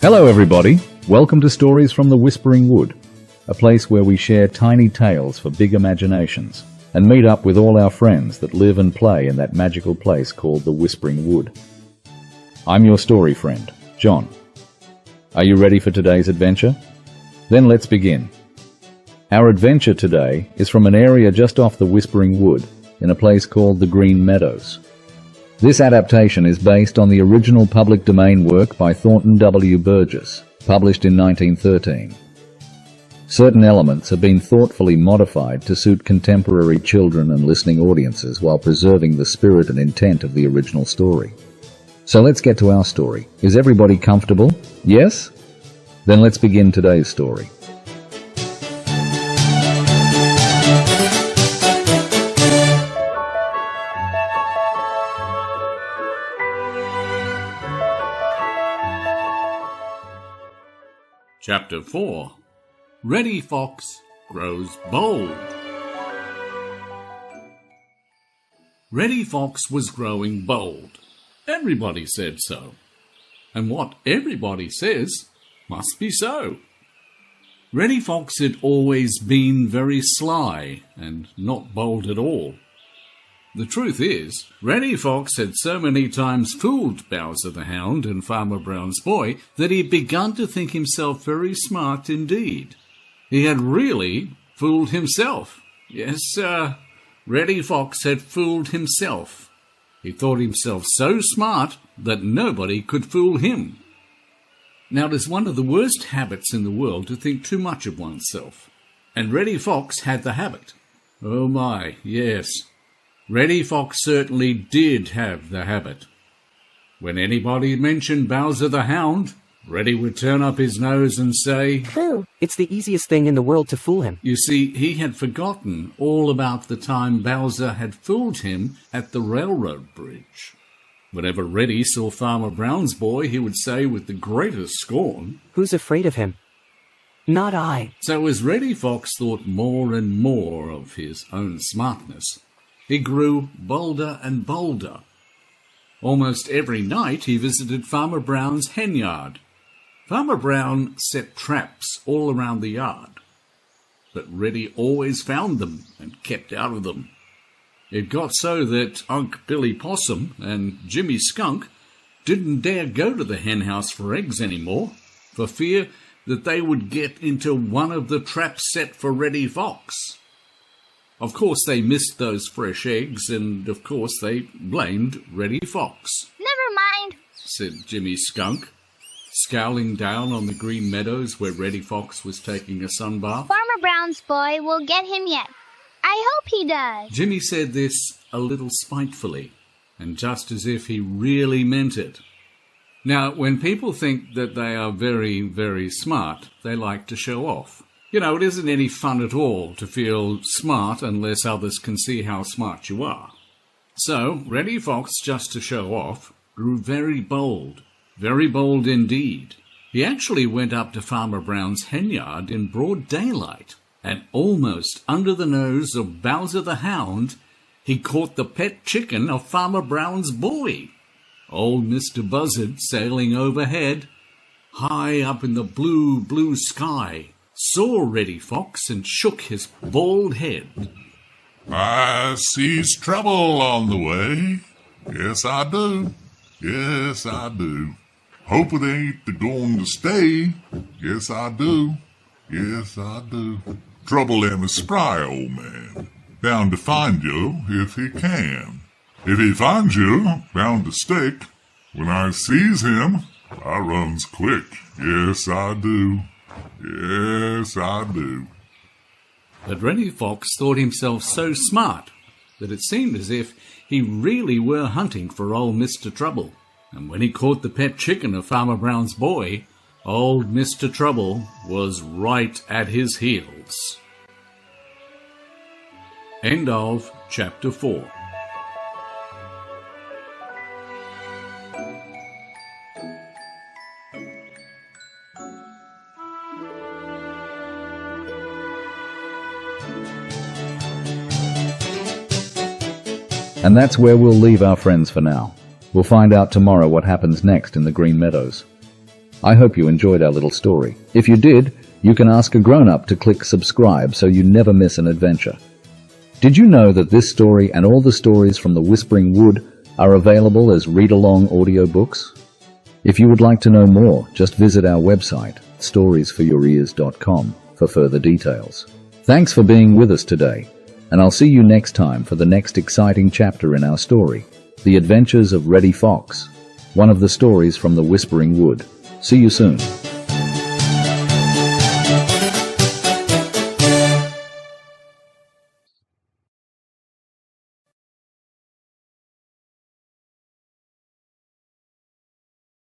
Hello everybody, welcome to Stories from the Whispering Wood, a place where we share tiny tales for big imaginations and meet up with all our friends that live and play in that magical place called the Whispering Wood. I'm your story friend, John. Are you ready for today's adventure? Then let's begin. Our adventure today is from an area just off the Whispering Wood in a place called the Green Meadows. This adaptation is based on the original public domain work by Thornton W. Burgess, published in 1913. Certain elements have been thoughtfully modified to suit contemporary children and listening audiences while preserving the spirit and intent of the original story. So let's get to our story. Is everybody comfortable? Yes? Then let's begin today's story. Chapter 4. Reddy Fox Grows Bold. Reddy Fox was growing bold. Everybody said so. And what everybody says must be so. Reddy Fox had always been very sly and not bold at all. The truth is, Reddy Fox had so many times fooled Bowser the Hound and Farmer Brown's boy that he had begun to think himself very smart indeed. He had really fooled himself. Yes, sir, Reddy Fox had fooled himself. He thought himself so smart that nobody could fool him. Now, it is one of the worst habits in the world to think too much of oneself. And Reddy Fox had the habit. Oh my, yes. Reddy Fox certainly did have the habit. When anybody mentioned Bowser the Hound, Reddy would turn up his nose and say, "Pooh, it's the easiest thing in the world to fool him." You see, he had forgotten all about the time Bowser had fooled him at the railroad bridge. Whenever Reddy saw Farmer Brown's boy, he would say with the greatest scorn, "Who's afraid of him? Not I." So as Reddy Fox thought more and more of his own smartness, he grew bolder and bolder. Almost every night he visited Farmer Brown's henyard. Farmer Brown set traps all around the yard, but Reddy always found them and kept out of them. It got so that Unc' Billy Possum and Jimmy Skunk didn't dare go to the henhouse for eggs anymore, for fear that they would get into one of the traps set for Reddy Fox. Of course, they missed those fresh eggs, and of course they blamed Reddy Fox. "Never mind," said Jimmy Skunk, scowling down on the green meadows where Reddy Fox was taking a sunbath. "Farmer Brown's boy will get him yet. I hope he does." Jimmy said this a little spitefully, and just as if he really meant it. Now, when people think that they are very, very smart, they like to show off. You know, it isn't any fun at all to feel smart unless others can see how smart you are. So, Reddy Fox, just to show off, grew very bold indeed. He actually went up to Farmer Brown's henyard in broad daylight, and almost under the nose of Bowser the Hound, he caught the pet chicken of Farmer Brown's boy. Old Mr. Buzzard, sailing overhead, high up in the blue, blue sky, saw Reddy Fox and shook his bald head. "I sees trouble on the way. Yes, I do. Yes, I do. Hope it ain't a-goin' to stay. Yes, I do. Yes, I do. Trouble him a spry old man, bound to find you if he can. If he finds you, bound to stick. When I sees him, I runs quick. Yes, I do. Yes, I do." But Reddy Fox thought himself so smart that it seemed as if he really were hunting for old Mr. Trouble. And when he caught the pet chicken of Farmer Brown's boy, old Mr. Trouble was right at his heels. End of Chapter 4. And that's where we'll leave our friends for now. We'll find out tomorrow what happens next in the Green Meadows. I hope you enjoyed our little story. If you did, you can ask a grown-up to click subscribe so you never miss an adventure. Did you know that this story and all the stories from the Whispering Wood are available as read-along audiobooks? If you would like to know more, just visit our website, storiesforyourears.com, for further details. Thanks for being with us today, and I'll see you next time for the next exciting chapter in our story, The Adventures of Reddy Fox, one of the stories from the Whispering Wood. See you soon.